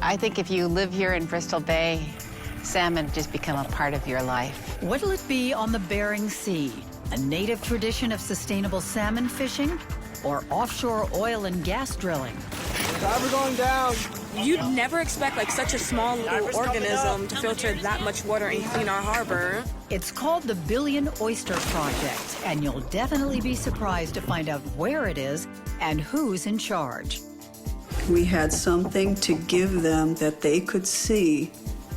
I think if you live here in Bristol Bay, salmon just become a part of your life. What'll it be on the Bering Sea? A native tradition of sustainable salmon fishing or offshore oil and gas drilling? We're going down. You'd never expect like such a small little organism to filter that much water and clean our harbor. It's called the Billion Oyster Project, and you'll definitely be surprised to find out where it is and who's in charge. We had something to give them that they could see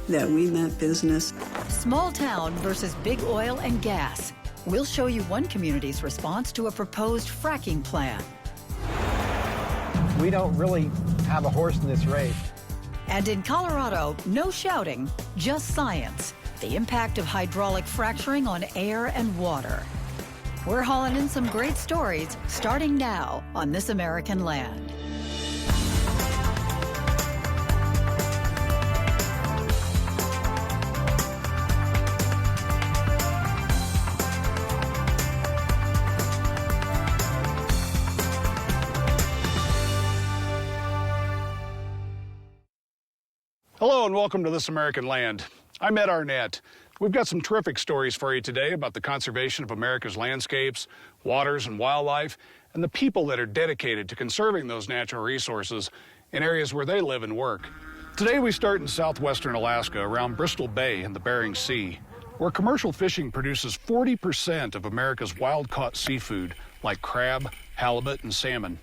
that we meant business. Small town versus big oil and gas. We'll show you one community's response to a proposed fracking plan. We don't really have a horse in this race. And in Colorado, no shouting, just science. The impact of hydraulic fracturing on air and water. We're hauling in some great stories, starting now on This American Land. Hello and welcome to This American Land. I'm Ed Arnett. We've got some terrific stories for you today about the conservation of America's landscapes, waters, and wildlife, and the people that are dedicated to conserving those natural resources in areas where they live and work. Today we start in southwestern Alaska around Bristol Bay in the Bering Sea, where commercial fishing produces 40% of America's wild-caught seafood like crab, halibut, and salmon.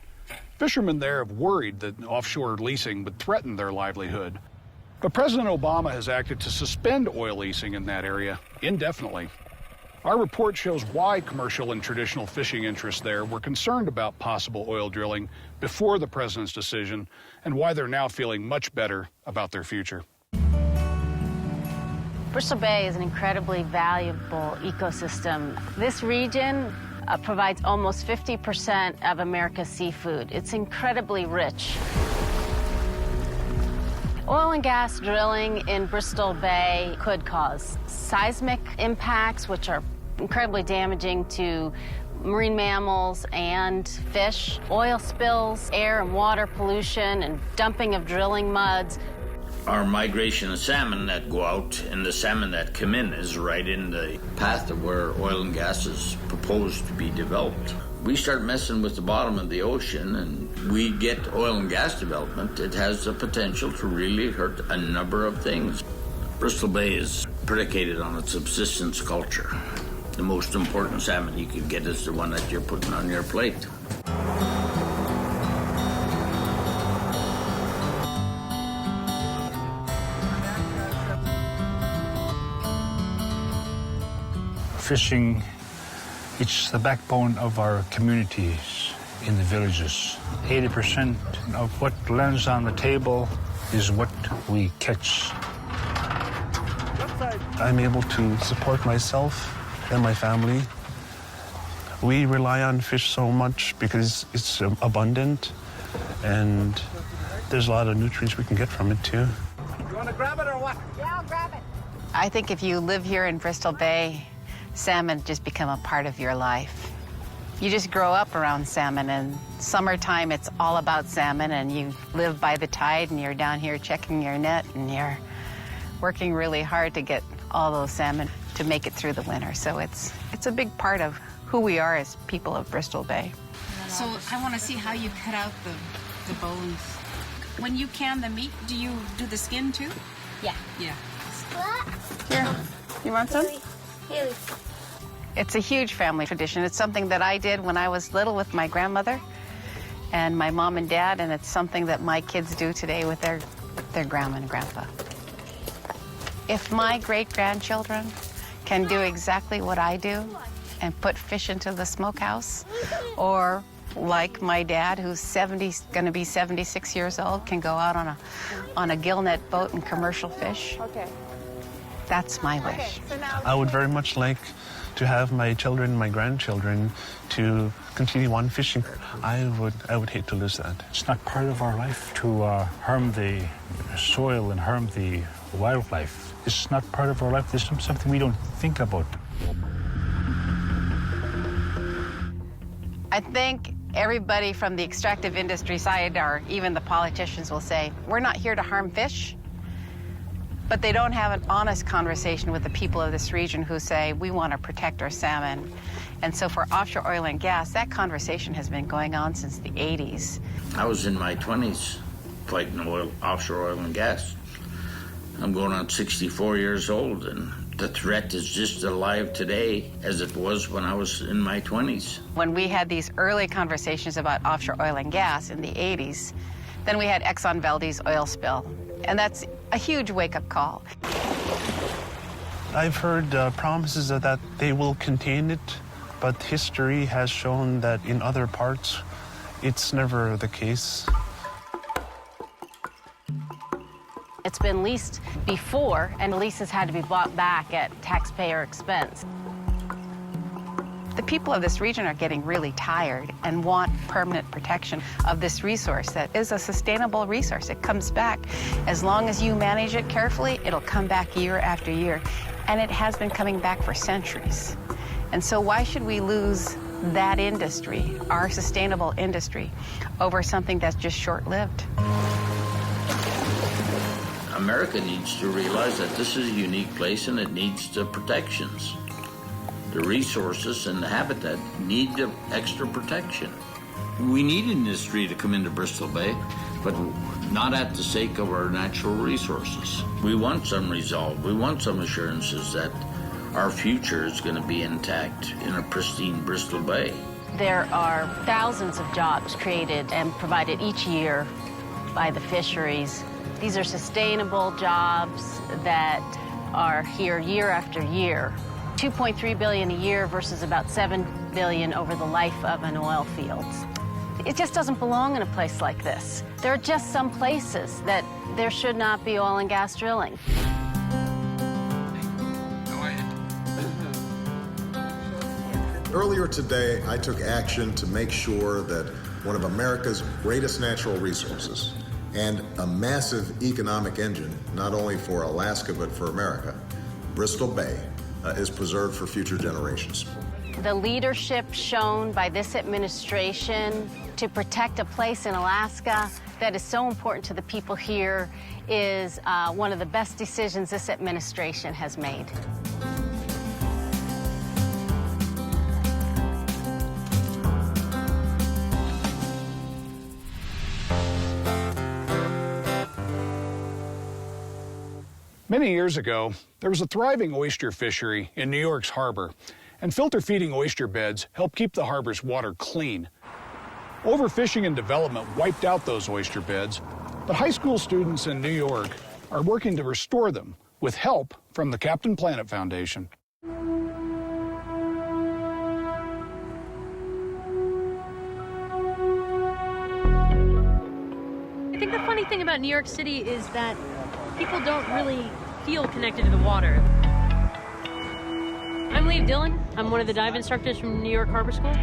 Fishermen there have worried that offshore leasing would threaten their livelihood. But President Obama has acted to suspend oil leasing in that area indefinitely. Our report shows why commercial and traditional fishing interests there were concerned about possible oil drilling before the president's decision and why they're now feeling much better about their future. Bristol Bay is an incredibly valuable ecosystem. This region provides almost 50% of America's seafood. It's incredibly rich. Oil and gas drilling in Bristol Bay could cause seismic impacts, which are incredibly damaging to marine mammals and fish, oil spills, air and water pollution, and dumping of drilling muds. Our migration of salmon that go out and the salmon that come in is right in the path of where oil and gas is proposed to be developed. We start messing with the bottom of the ocean and we get oil and gas development. It has the potential to really hurt a number of things. Bristol Bay is predicated on its subsistence culture. The most important salmon you can get is the one that you're putting on your plate. Fishing, it's the backbone of our communities in the villages. 80% of what lands on the table is what we catch. I'm able to support myself and my family. We rely on fish so much because it's abundant and there's a lot of nutrients we can get from it too. You want to grab it or what? Yeah, I'll grab it. I think if you live here in Bristol Bay, salmon just become a part of your life. You just grow up around salmon, and summertime it's all about salmon, and you live by the tide and you're down here checking your net and you're working really hard to get all those salmon to make it through the winter. So it's a big part of who we are as people of Bristol Bay. So I want to see how you cut out the bones. When you can the meat, do you do the skin too? Yeah. Yeah. Here, you want some? It's a huge family tradition. It's something that I did when I was little with my grandmother and my mom and dad, and it's something that my kids do today with their grandma and grandpa. If my great-grandchildren can do exactly what I do and put fish into the smokehouse, or like my dad, who's going to be 76 years old, can go out on a gillnet boat and commercial fish, that's my wish. I would very much like to have my children, my grandchildren, to continue on fishing. I would hate to lose that. It's not part of our life to harm the soil and harm the wildlife. It's not part of our life. This is something we don't think about. I think Everybody from the extractive industry side, or even the politicians, will say, we're not here to harm fish. But they don't have an honest conversation with the people of this region who say, we want to protect our salmon. And so for offshore oil and gas, that conversation has been going on since the 80s. I was in my 20s fighting offshore oil and gas. I'm going on 64 years old, and the threat is just alive today as it was when I was in my 20s. When we had these early conversations about offshore oil and gas in the 80s, then we had Exxon Valdez oil spill. And that's a huge wake-up call. I've heard promises that they will contain it, but history has shown that in other parts, it's never the case. It's been leased before, and leases had to be bought back at taxpayer expense. The people of this region are getting really tired and want permanent protection of this resource that is a sustainable resource. It comes back. As long as you manage it carefully, it'll come back year after year. And it has been coming back for centuries. And so why should we lose that industry, our sustainable industry, over something that's just short-lived? America needs to realize that this is a unique place and it needs the protections. The resources and the habitat need the extra protection. We need industry to come into Bristol Bay, but not at the sake of our natural resources. We want some resolve. We want some assurances that our future is going to be intact in a pristine Bristol Bay. There are thousands of jobs created and provided each year by the fisheries. These are sustainable jobs that are here year after year. 2.3 billion a year versus about 7 billion over the life of an oil field. It just doesn't belong in a place like this. There are just some places that there should not be oil and gas drilling. Earlier today, I took action to make sure that one of America's greatest natural resources and a massive economic engine, not only for Alaska but for America, Bristol Bay, is preserved for future generations. The leadership shown by this administration to protect a place in Alaska that is so important to the people here is one of the best decisions this administration has made. Many years ago, there was a thriving oyster fishery in New York's harbor, and filter feeding oyster beds help keep the harbor's water clean. Overfishing and development wiped out those oyster beds, but high school students in New York are working to restore them with help from the Captain Planet Foundation. I think the funny thing about New York City is that people don't really feel connected to the water. I'm Lee Dillon. I'm one of the dive instructors from New York Harbor School.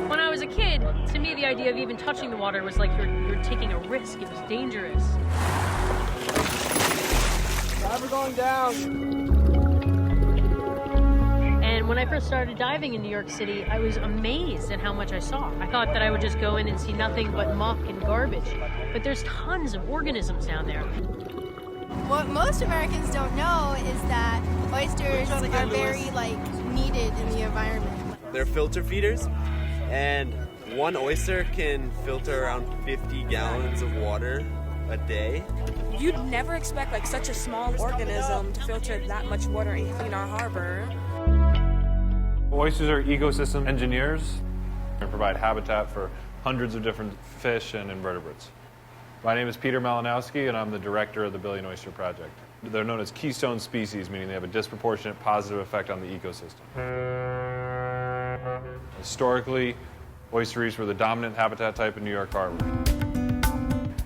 When I was a kid, to me, the idea of even touching the water was like you're taking a risk. It was dangerous. Diver going down. And when I first started diving in New York City, I was amazed at how much I saw. I thought that I would just go in and see nothing but muck and garbage. But there's tons of organisms down there. What most Americans don't know is that oysters are very, needed in the environment. They're filter feeders, and one oyster can filter around 50 gallons of water a day. You'd never expect such a small organism to filter that much water and clean our harbor. Oysters are ecosystem engineers and provide habitat for hundreds of different fish and invertebrates. My name is Peter Malinowski, and I'm the director of the Billion Oyster Project. They're known as keystone species, meaning they have a disproportionate positive effect on the ecosystem. Historically, oyster reefs were the dominant habitat type in New York Harbor.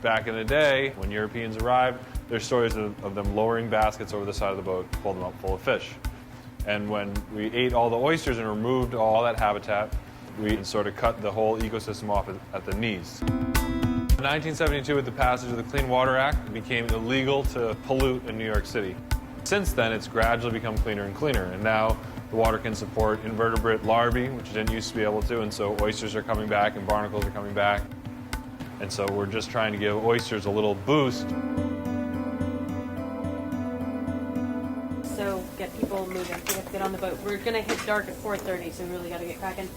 Back in the day, when Europeans arrived, there's stories of them lowering baskets over the side of the boat, pulled them up full of fish. And when we ate all the oysters and removed all that habitat, we sort of cut the whole ecosystem off at the knees. In 1972, with the passage of the Clean Water Act, it became illegal to pollute in New York City. Since then, it's gradually become cleaner and cleaner, and now The water can support invertebrate larvae, which it didn't used to be able to, and so oysters are coming back and barnacles are coming back. And so we're just trying to give oysters a little boost. So get people moving. We have to get on the boat. We're going to hit dark at 4:30, so we really got to get cracking.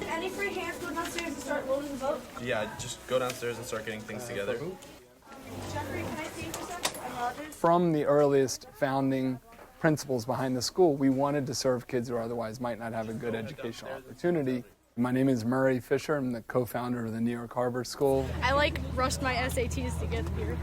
Any free hands go downstairs and start loading the boat? Yeah, just go downstairs and start getting things together. Jeffrey, can I see you for a second? I'm Rogers. From the earliest founding principles behind the school, we wanted to serve kids who otherwise might not have a good educational opportunity. My name is Murray Fisher. I'm the co-founder of the New York Harbor School. I rushed my SATs to get here.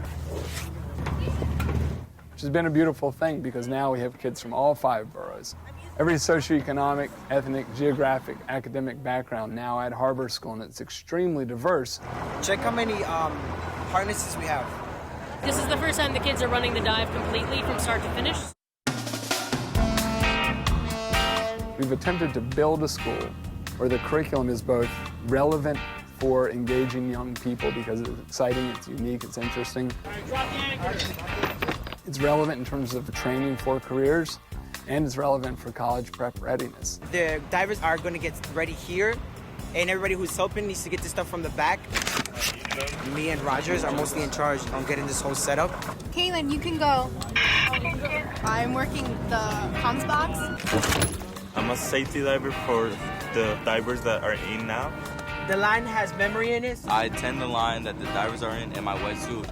Which has been a beautiful thing because now we have kids from all 5 boroughs. Every socioeconomic, ethnic, geographic, academic background now at Harbor School, and it's extremely diverse. Check how many harnesses we have. This is the first time the kids are running the dive completely from start to finish. We've attempted to build a school where the curriculum is both relevant for engaging young people because it's exciting, it's unique, it's interesting. It's relevant in terms of training for careers, and it's relevant for college prep readiness. The divers are going to get ready here, and everybody who's helping needs to get this stuff from the back. Me and Rogers are mostly in charge on getting this whole setup. Kaylin, you can go. I'm working the comms box. I'm a safety diver for the divers that are in now. The line has memory in it. I tend the line that the divers are in my wetsuit.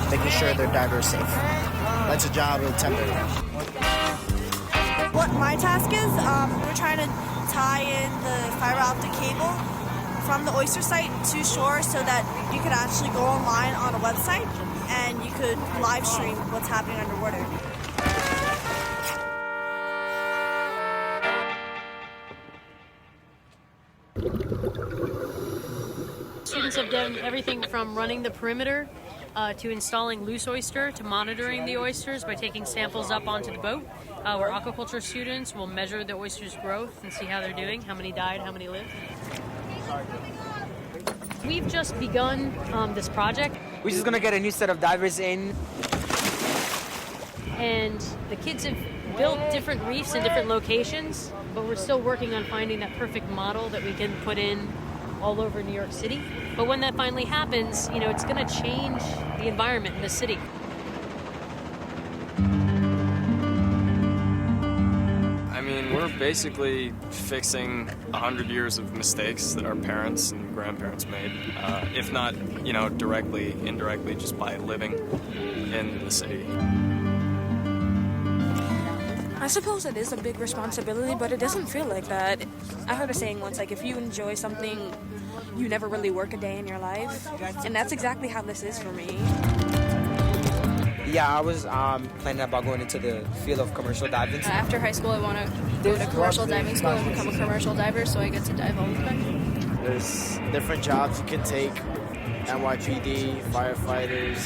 Making sure their diver is safe. That's a job of the temporary. What my task is, we're trying to tie in the fiber optic cable from the oyster site to shore so that you could actually go online on a website and you could live stream what's happening underwater. Students have done everything from running the perimeter to installing loose oyster to monitoring the oysters by taking samples up onto the boat. Where aquaculture students will measure the oysters' growth and see how they're doing, how many died, how many lived. We've just begun this project. We're just going to get a new set of divers in. And the kids have built different reefs in different locations, but we're still working on finding that perfect model that we can put in all over New York City. But when that finally happens, it's going to change the environment in the city. I mean, we're basically fixing 100 years of mistakes that our parents and grandparents made, if not, directly, indirectly, just by living in the city. I suppose it is a big responsibility, but it doesn't feel like that. I heard a saying once, if you enjoy something, you never really work a day in your life. And that's exactly how this is for me. Yeah, I was planning about going into the field of commercial diving. After high school, I want to go to commercial diving school and become a commercial diver so I get to dive all the time. There's different jobs you can take, NYPD, firefighters.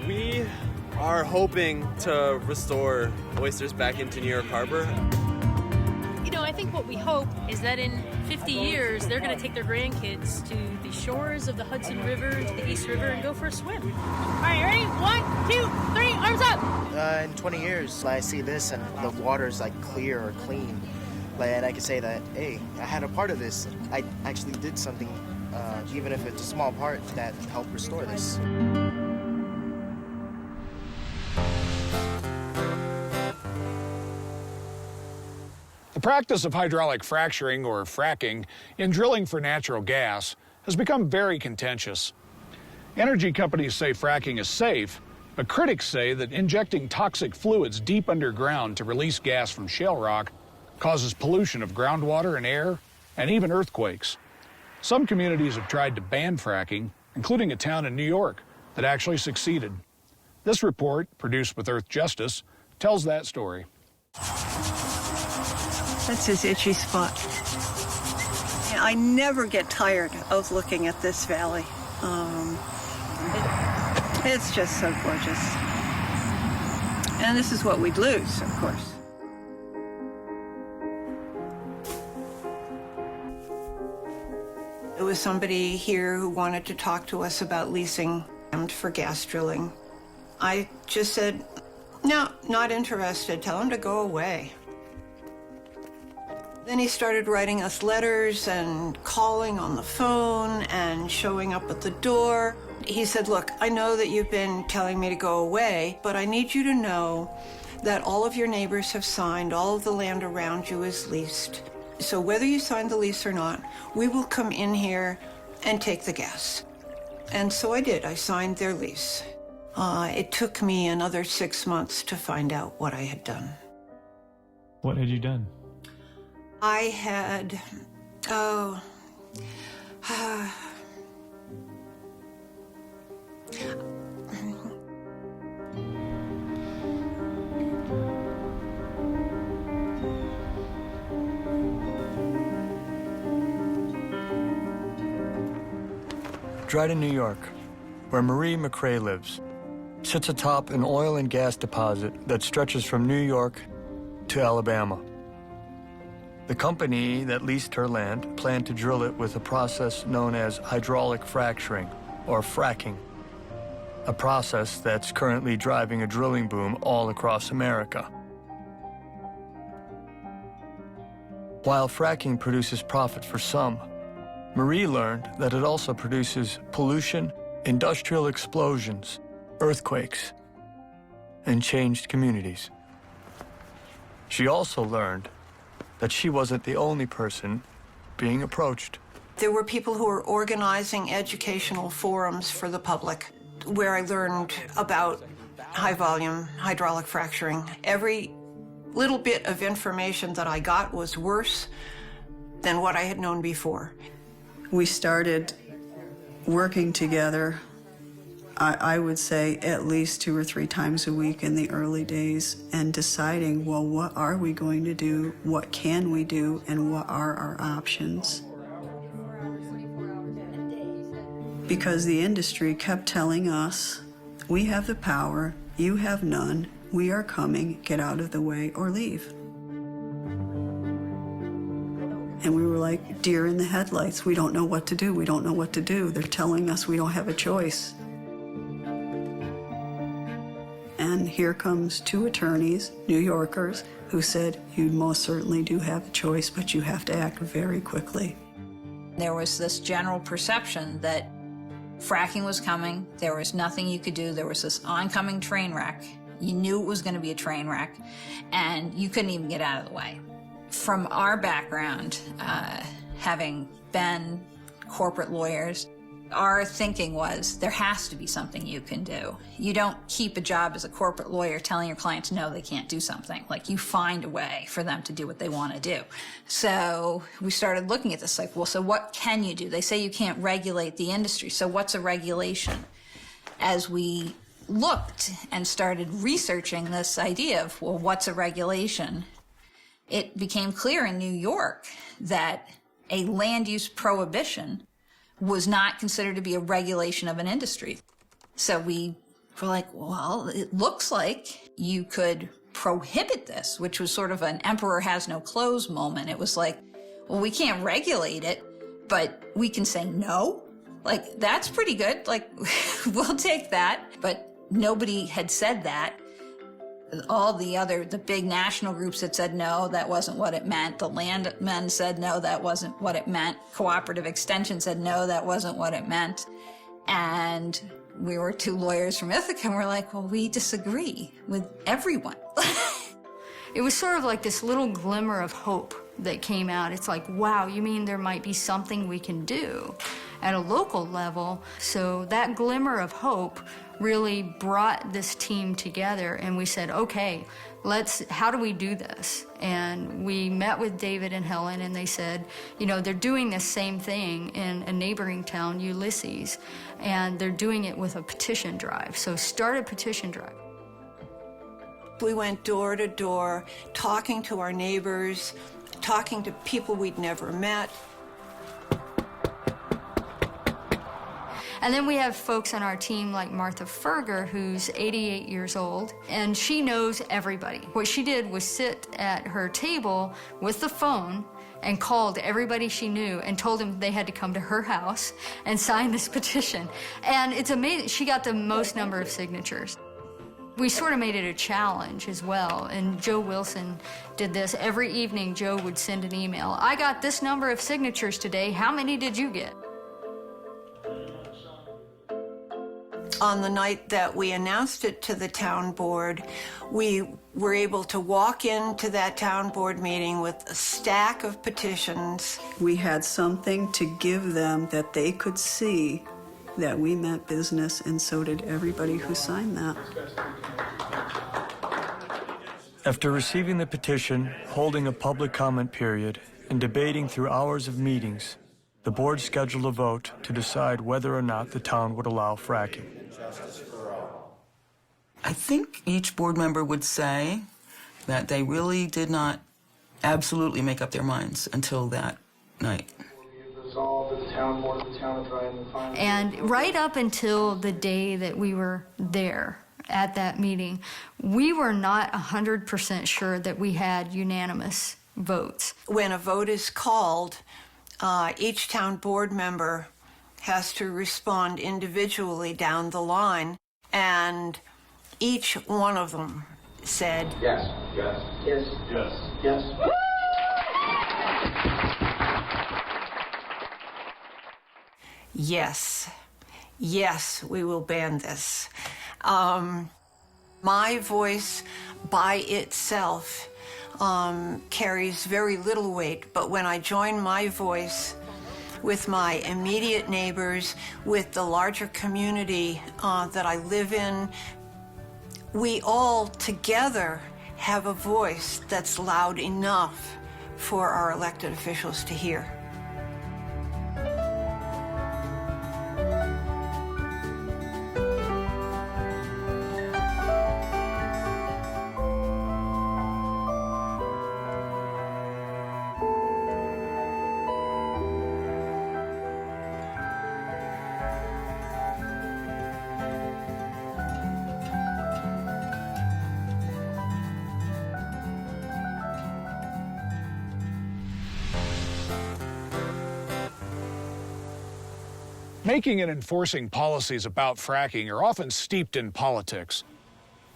We are hoping to restore oysters back into New York Harbor. I think what we hope is that in 50 years, they're going to take their grandkids to the shores of the Hudson River, to the East River, and go for a swim. All right, ready? 1, 2, 3, arms up! In 20 years, I see this and the water's clear or clean. And I can say that, hey, I had a part of this. I actually did something, even if it's a small part, that helped restore this. The practice of hydraulic fracturing, or fracking, in drilling for natural gas has become very contentious. Energy companies say fracking is safe, but critics say that injecting toxic fluids deep underground to release gas from shale rock causes pollution of groundwater and air, and even earthquakes. Some communities have tried to ban fracking, including a town in New York that actually succeeded. This report, produced with Earth Justice, tells that story. That's his itchy spot. I never get tired of looking at this valley. It's just so gorgeous. And this is what we'd lose, of course. It was somebody here who wanted to talk to us about leasing land for gas drilling. I just said, No, not interested. Tell him to go away. Then he started writing us letters and calling on the phone and showing up at the door. He said, look, I know that you've been telling me to go away, but I need you to know that all of your neighbors have signed, all of the land around you is leased. So whether you sign the lease or not, we will come in here and take the gas. And so I did. I signed their lease. It took me another 6 months to find out what I had done. What had you done? I had, Dryden, New York, where Marie McRae lives, sits atop an oil and gas deposit that stretches from New York to Alabama. The company that leased her land planned to drill it with a process known as hydraulic fracturing, or fracking, a process that's currently driving a drilling boom all across America. While fracking produces profit for some, Marie learned that it also produces pollution, industrial explosions, earthquakes, and changed communities. She also learned that she wasn't the only person being approached. there were people who were organizing educational forums for the public where I learned about high-volume hydraulic fracturing. Every little bit of information that I got was worse than what I had known before. We started working together, I would say at least 2 or 3 times a week in the early days, and deciding, well, what are we going to do? What can we do? And what are our options? Because the industry kept telling us, we have the power, you have none, we are coming, get out of the way or leave. And we were like deer in the headlights. We don't know what to do. We don't know what to do. They're telling us we don't have a choice. And here comes 2 attorneys, New Yorkers, who said, you most certainly do have a choice, but you have to act very quickly. There was this general perception that fracking was coming. There was nothing you could do. There was this oncoming train wreck. You knew it was going to be a train wreck, and you couldn't even get out of the way. From our background, having been corporate lawyers, our thinking was there has to be something you can do. You don't keep a job as a corporate lawyer telling your clients no, they can't do something. Like, you find a way for them to do what they want to do. So we started looking at this like, well, so what can you do? They say you can't regulate the industry, so what's a regulation? As we looked and started researching this idea of, well, what's a regulation? It became clear in New York that a land use prohibition was not considered to be a regulation of an industry. So we were like, well, it looks like you could prohibit this, which was sort of an emperor has no clothes moment. It was like, well, we can't regulate it, but we can say no. Like, that's pretty good. Like, we'll take that. But nobody had said that. All the big national groups had said no, that wasn't what it meant. The landmen said no, that wasn't what it meant. Cooperative Extension said no, that wasn't what it meant. And we were 2 lawyers from Ithaca, and we're like, well, we disagree with everyone. It was sort of like this little glimmer of hope that came out. It's like, wow, you mean there might be something we can do at a local level? So that glimmer of hope really brought this team together, and we said, okay, how do we do this? And we met with David and Helen, and they said, you know, they're doing the same thing in a neighboring town, Ulysses, and they're doing it with a petition drive. So start a petition drive. We went door to door, talking to our neighbors, talking to people we'd never met. And then we have folks on our team like Martha Ferger, who's 88 years old, and she knows everybody. What she did was sit at her table with the phone and called everybody she knew and told them they had to come to her house and sign this petition. And it's amazing. She got the most number of signatures. We sort of made it a challenge as well, and Joe Wilson did this. Every evening, Joe would send an email. I got this number of signatures today. How many did you get? On the night that we announced it to the town board, we were able to walk into that town board meeting with a stack of petitions. We had something to give them that they could see that we meant business, and so did everybody who signed that. After receiving the petition, holding a public comment period, and debating through hours of meetings, the board scheduled a vote to decide whether or not the town would allow fracking. I think each board member would say that they really did not absolutely make up their minds until that night. And right up until the day that we were there at that meeting, we were not 100% sure that we had unanimous votes. When a vote is called, each town board member has to respond individually down the line, and each one of them said yes, yes, yes, yes, yes. Yes, yes, we will ban this. My voice by itself carries very little weight, but when I join my voice with my immediate neighbors, with the larger community that I live in, we all together have a voice that's loud enough for our elected officials to hear. Making and enforcing policies about fracking are often steeped in politics.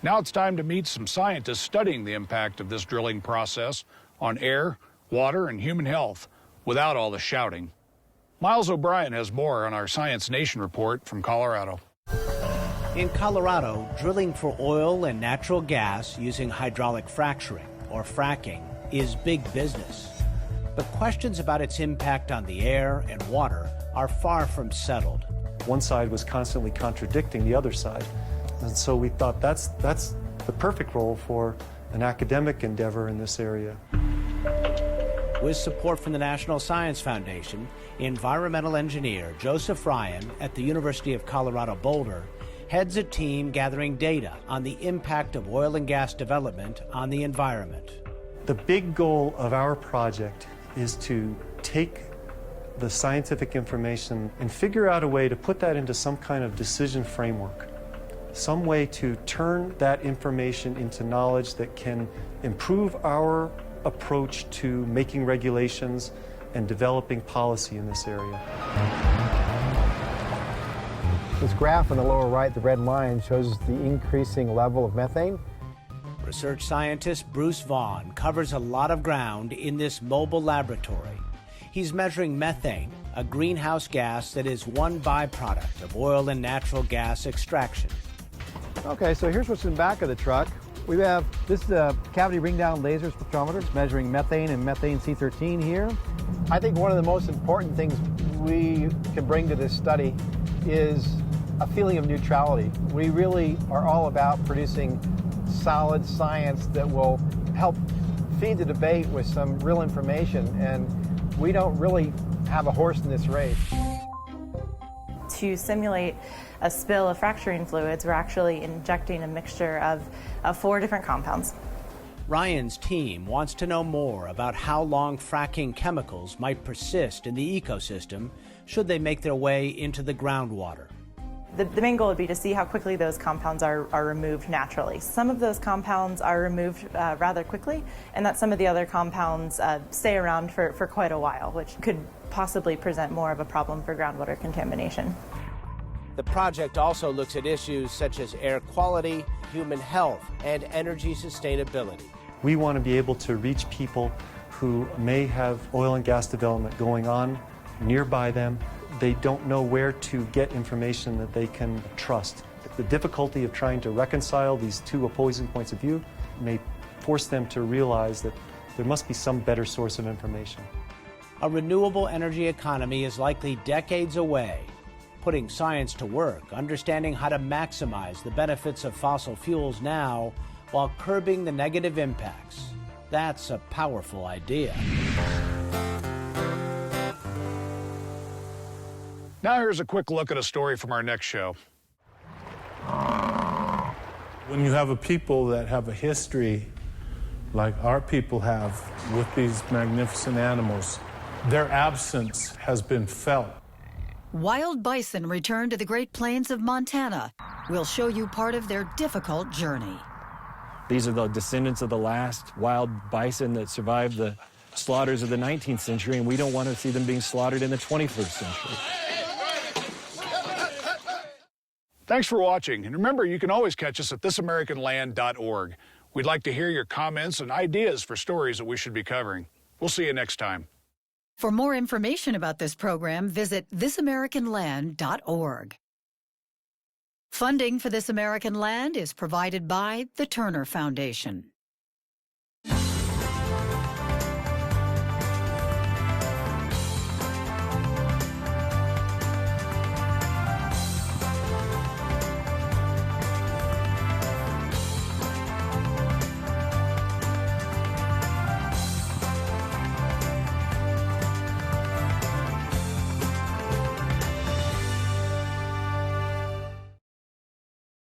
Now it's time to meet some scientists studying the impact of this drilling process on air, water, and human health without all the shouting. Miles O'Brien has more on our Science Nation report from Colorado. In Colorado, drilling for oil and natural gas using hydraulic fracturing, or fracking, is big business. But questions about its impact on the air and water are far from settled. One side was constantly contradicting the other side. And so we thought that's the perfect role for an academic endeavor in this area. With support from the National Science Foundation, environmental engineer Joseph Ryan at the University of Colorado Boulder heads a team gathering data on the impact of oil and gas development on the environment. The big goal of our project is to take the scientific information and figure out a way to put that into some kind of decision framework, some way to turn that information into knowledge that can improve our approach to making regulations and developing policy in this area. This graph on the lower right, the red line, shows the increasing level of methane. Research scientist Bruce Vaughn covers a lot of ground in this mobile laboratory. He's measuring methane, a greenhouse gas that is one byproduct of oil and natural gas extraction. Okay, so here's what's in the back of the truck. This is a cavity ring down laser spectrometer. It's measuring methane and methane C13 here. I think one of the most important things we can bring to this study is a feeling of neutrality. We really are all about producing solid science that will help feed the debate with some real information, and we don't really have a horse in this race. To simulate a spill of fracturing fluids, we're actually injecting a mixture of 4 different compounds. Ryan's team wants to know more about how long fracking chemicals might persist in the ecosystem should they make their way into the groundwater. The main goal would be to see how quickly those compounds are removed naturally. Some of those compounds are removed rather quickly, and that some of the other compounds stay around for quite a while, which could possibly present more of a problem for groundwater contamination. The project also looks at issues such as air quality, human health, and energy sustainability. We want to be able to reach people who may have oil and gas development going on nearby them. They don't know where to get information that they can trust. The difficulty of trying to reconcile these two opposing points of view may force them to realize that there must be some better source of information. A renewable energy economy is likely decades away. Putting science to work, understanding how to maximize the benefits of fossil fuels now while curbing the negative impacts. That's a powerful idea. Now here's a quick look at a story from our next show. When you have a people that have a history like our people have with these magnificent animals, their absence has been felt. Wild bison return to the Great Plains of Montana. We'll show you part of their difficult journey. These are the descendants of the last wild bison that survived the slaughters of the 19th century, and we don't want to see them being slaughtered in the 21st century. Thanks for watching, and remember, you can always catch us at thisamericanland.org. We'd like to hear your comments and ideas for stories that we should be covering. We'll see you next time. For more information about this program, visit thisamericanland.org. Funding for This American Land is provided by the Turner Foundation.